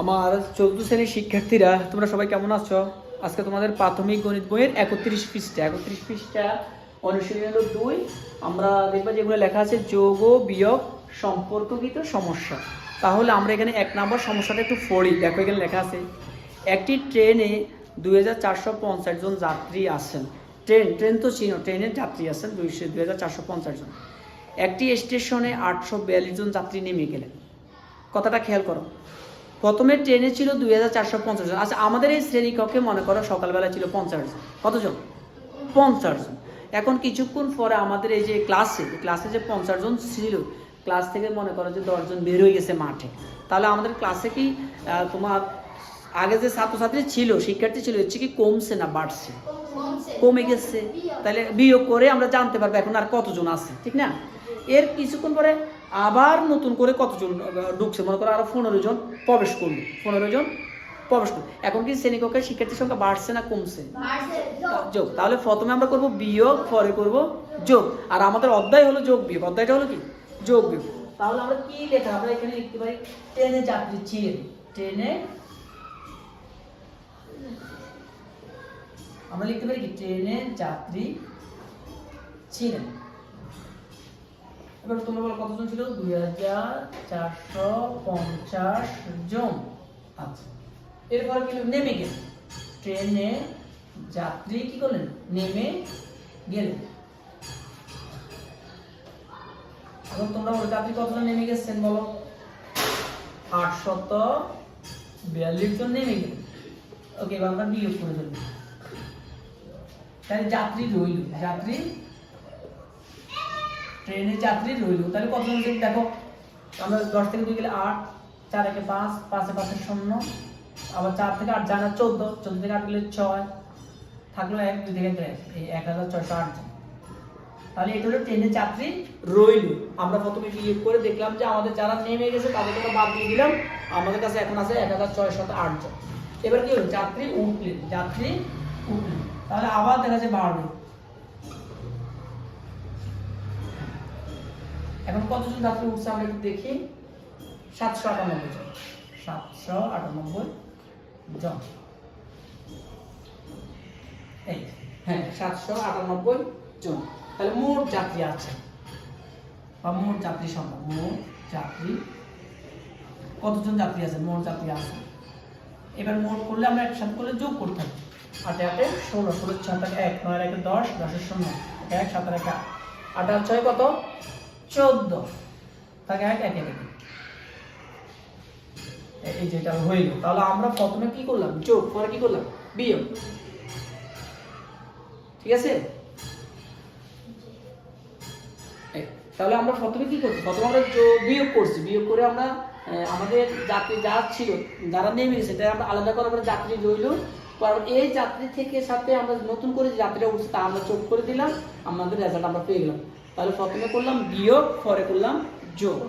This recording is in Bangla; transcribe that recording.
আমার 14 শ্রেণীর শিক্ষার্থীরা তোমরা সবাই কেমন আছো? আজকে তোমাদের প্রাথমিক গণিত বইয়ের 31 পৃষ্ঠা অনুশীলনী হলো 2। আমরা দেখবা যেগুলো লেখা আছে যোগ ও বিয়োগ সম্পর্কগত সমস্যা। তাহলে আমরা এখানে 1 নম্বর সমস্যাটা একটু পড়ি। দেখো এখানে লেখা আছে একটি ট্রেনে 2450 জন যাত্রী আছেন। ট্রেন তো চিনো, ট্রেনের যাত্রী আছেন 2450 জন। একটি স্টেশনে 842 জন যাত্রী নেমে গেলেন। কথাটা খেয়াল করো, প্রথমে ট্রেনে ছিল 2450 জন। আচ্ছা, আমাদের এই শ্রেণীকক্ষে মনে করো সকালবেলা ছিল 50 জন। কতজন? 50 জন। এখন কিছুক্ষণ পরে আমাদের এই যে ক্লাসে যে 50 জন ছিল, ক্লাস থেকে মনে করো যে 10 জন বের হয়ে গেছে মাঠে। তাহলে আমাদের ক্লাসে কি তোমার আগে যে ছাত্রছাত্রী ছিল, শিক্ষার্থী ছিল, হচ্ছে কি কমছে না বাড়ছে? কমে গেছে। তাহলে বিয়োগ করে আমরা জানতে পারবো এখন আর কতজন আছে, ঠিক না? এর কিছুক্ষণ পরে আবার নতুন করে কতজন ঢুকছে, মনে করো আরো 15 জন প্রবেশ করলো। 15 জন প্রবেশ করলো। এখন কি শ্রেণীকক্ষের শিক্ষার্থীর সংখ্যা বাড়ছে না কমছে? যোগ। তাহলে প্রথমে আমরা করব বিয়োগ, পরে করব যোগ। আর আমাদের অধ্যায় হলো যোগ বিয়োগ। অধ্যায়টা হলো কি? যোগ বিয়োগ। তাহলে আমরা কি লেখা, আমরা এখানে লিখতে পারি ট্রেনে যাত্রী ছিলেন। ট্রেনে আমরা লিখতে পারি কি? ট্রেনে যাত্রী ছিলেন। এবার তোমরা বলো কতজন ছিল? 2450 জন। আচ্ছা, এরপর কি নেমে গেল। ট্রেনে যাত্রী কি করলেন? নেমে গেলেন। এখন তোমরা বলো যাত্রী কতজন নেমে গেছেন বলো? 842 জন নেমে গেলেন। ওকে, এবার আমরা বিয়োগ করে দেব। তাহলে যাত্রী রইল, ট্রেনের যাত্রী রইল। তাহলে কতজন? দেখো আমরা 10 থেকে 2 গেলে 8, 4 একে 5, 5 এ 5 শূন্য, আবার 4 থেকে 8 যায় না 14, 14 থেকে 8 গেলে 6, থাকলো 1, 2 থেকে 1, এই 1608 জন। তাহলে এটা হলো ট্রেনের যাত্রী রইল। আমরা প্রথমে বিয়োগ করে দেখলাম যে আমাদের যারা নেমে গেছে তাদের কথা বাদ দিয়ে দিলাম, আমাদের কাছে এখন আছে 1608 জন। এবার কি হলো? যাত্রী উঠলেন। তাহলে আবার দেখা যাচ্ছে বাড়বে। এখন কতজন যাত্রী উঠছে আমরা একটু দেখি। 798 জন। 798 জন। এই হ্যাঁ, 798 জন। তাহলে মোট যাত্রী আছে, বা মোট যাত্রী সংখ্যা, মোট যাত্রী কতজন যাত্রী আছে? মোট যাত্রী আছে। এবার মোট করলে আমরা একসাথে করলে যোগ করতে হবে। 8 8 16, 16 6 1, 9 1 10, 10 0, 1 7 1 8, 8 6 কত? 14, তাকে 1 1 1, এই যেটা হইল। তাহলে আমরা প্রথমে কি করলাম? যোগ, পরে কি করলাম? বিয়োগ। ঠিক আছে? তাহলে আমরা প্রথমে কি করছি? প্রথমে আমরা বিয়োগ করছি। বিয়োগ করে আমরা আমাদের যাত্রী যা ছিল, যারা নেমে গেছে, সেটা আমরা আলাদা করে আমরা যাত্রী রইল। কারণ এই যাত্রী থেকে সাথে আমরা নতুন করে যে যাত্রীরা উঠছে তা আমরা যোগ করে দিলাম, আমাদের রেজাল্ট আমরা পেয়ে গেলাম। তাহলে প্রথমে করলাম বিয়োগ, পরে করলাম যোগ।